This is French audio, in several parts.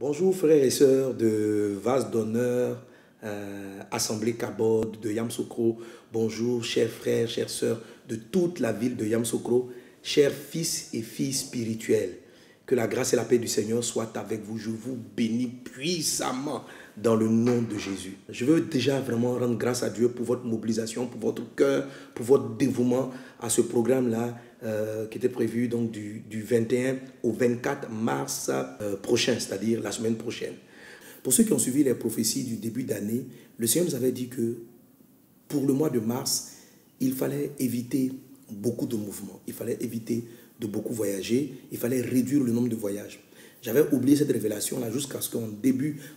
Bonjour frères et sœurs de Vase d'honneur, Assemblée Kabod de Yamsoukro. Bonjour chers frères, chères sœurs de toute la ville de Yamsoukro, chers fils et filles spirituels. Que la grâce et la paix du Seigneur soient avec vous. Je vous bénis puissamment dans le nom de Jésus. Je veux déjà vraiment rendre grâce à Dieu pour votre mobilisation, pour votre cœur, pour votre dévouement à ce programme-là qui était prévu donc du 21 au 24 mars prochain, c'est-à-dire la semaine prochaine. Pour ceux qui ont suivi les prophéties du début d'année, le Seigneur nous avait dit que pour le mois de mars, il fallait éviter beaucoup de mouvements, il fallait éviter de beaucoup voyager, il fallait réduire le nombre de voyages. J'avais oublié cette révélation-là jusqu'à ce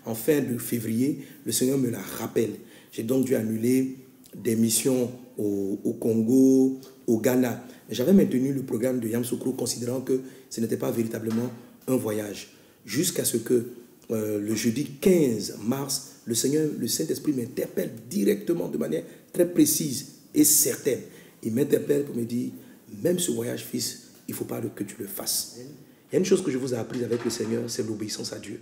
en fin de février, le Seigneur me la rappelle. J'ai donc dû annuler des missions au Congo, au Ghana. J'avais maintenu le programme de Yamsoukro considérant que ce n'était pas véritablement un voyage. Jusqu'à ce que le jeudi 15 mars, le Seigneur, le Saint-Esprit m'interpelle directement de manière très précise et certaine. Il m'interpelle pour me dire, même ce voyage, fils, il ne faut pas que tu le fasses. Il y a une chose que je vous ai apprise avec le Seigneur, c'est l'obéissance à Dieu.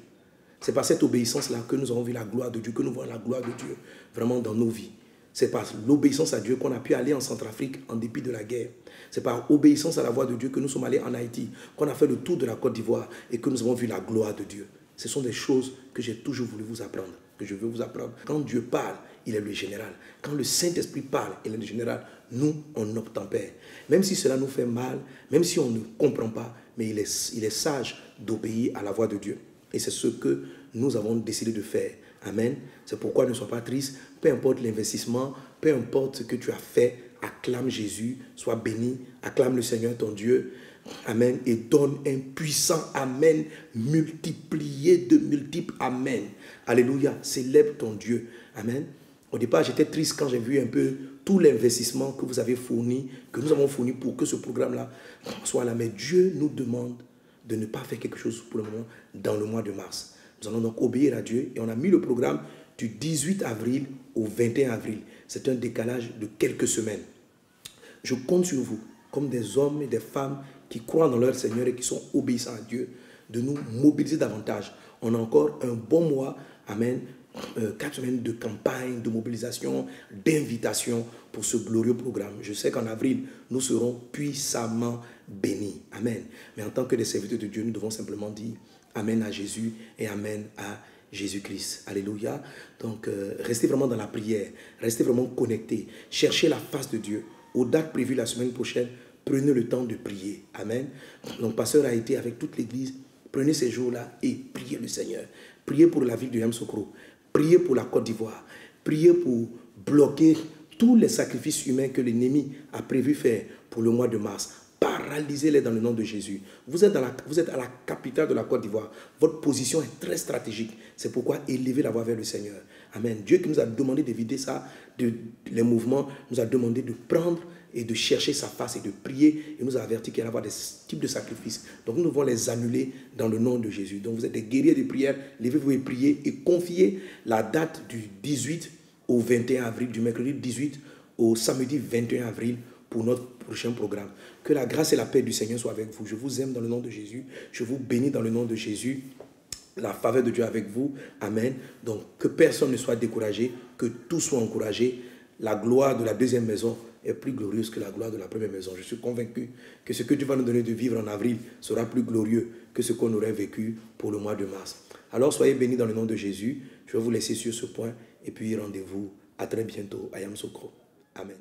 C'est par cette obéissance-là que nous avons vu la gloire de Dieu, que nous voyons la gloire de Dieu vraiment dans nos vies. C'est par l'obéissance à Dieu qu'on a pu aller en Centrafrique en dépit de la guerre. C'est par obéissance à la voix de Dieu que nous sommes allés en Haïti, qu'on a fait le tour de la Côte d'Ivoire et que nous avons vu la gloire de Dieu. Ce sont des choses que j'ai toujours voulu vous apprendre, que je veux vous apprendre. Quand Dieu parle, il est le général. Quand le Saint-Esprit parle, il est le général. Nous, on obtempère. Même si cela nous fait mal, même si on ne comprend pas, mais il est sage d'obéir à la voix de Dieu. Et c'est ce que nous avons décidé de faire. Amen. C'est pourquoi ne sois pas triste. Peu importe l'investissement, peu importe ce que tu as fait, acclame Jésus, sois béni, acclame le Seigneur ton Dieu. Amen. Et donne un puissant Amen, multiplié de multiples Amen. Alléluia. Célèbre ton Dieu. Amen. Au départ, j'étais triste quand j'ai vu un peu tout l'investissement que vous avez fourni, que nous avons fourni pour que ce programme-là soit là. Mais Dieu nous demande de ne pas faire quelque chose pour le moment dans le mois de mars. Nous allons donc obéir à Dieu et on a mis le programme du 18 avril au 21 avril. C'est un décalage de quelques semaines. Je compte sur vous, comme des hommes et des femmes qui croient dans leur Seigneur et qui sont obéissants à Dieu, de nous mobiliser davantage. On a encore un bon mois, amen, 4 semaines de campagne, de mobilisation, d'invitation pour ce glorieux programme. Je sais qu'en avril, nous serons puissamment bénis. Amen. Mais en tant que des serviteurs de Dieu, nous devons simplement dire Amen à Jésus et Amen à Jésus-Christ. Alléluia. Donc, restez vraiment dans la prière. Restez vraiment connectés. Cherchez la face de Dieu. Aux dates prévues la semaine prochaine, prenez le temps de prier. Amen. Donc, pasteur a été avec toute l'église. Prenez ces jours-là et priez le Seigneur. Priez pour la ville de Yamsoukro. Priez pour la Côte d'Ivoire. Priez pour bloquer tous les sacrifices humains que l'ennemi a prévu faire pour le mois de mars. Paralysez-les dans le nom de Jésus. Vous êtes à la capitale de la Côte d'Ivoire. Votre position est très stratégique. C'est pourquoi élevez la voix vers le Seigneur. Amen. Dieu qui nous a demandé d'éviter ça, les mouvements, nous a demandé de prendre et de chercher sa face et de prier. Et nous a averti qu'il y allait avoir des types de sacrifices. Donc nous devons les annuler dans le nom de Jésus. Donc vous êtes des guerriers de prière. Levez-vous et priez et confiez la date du 18 au 21 avril, du mercredi 18 au samedi 21 avril pour notre prochain programme. Que la grâce et la paix du Seigneur soient avec vous. Je vous aime dans le nom de Jésus. Je vous bénis dans le nom de Jésus. La faveur de Dieu avec vous. Amen. Donc que personne ne soit découragé, que tout soit encouragé. La gloire de la deuxième maison est plus glorieuse que la gloire de la première maison. Je suis convaincu que ce que Dieu va nous donner de vivre en avril sera plus glorieux que ce qu'on aurait vécu pour le mois de mars. Alors soyez bénis dans le nom de Jésus. Je vais vous laisser sur ce point et puis rendez-vous à très bientôt à Yamsoukro. Amen.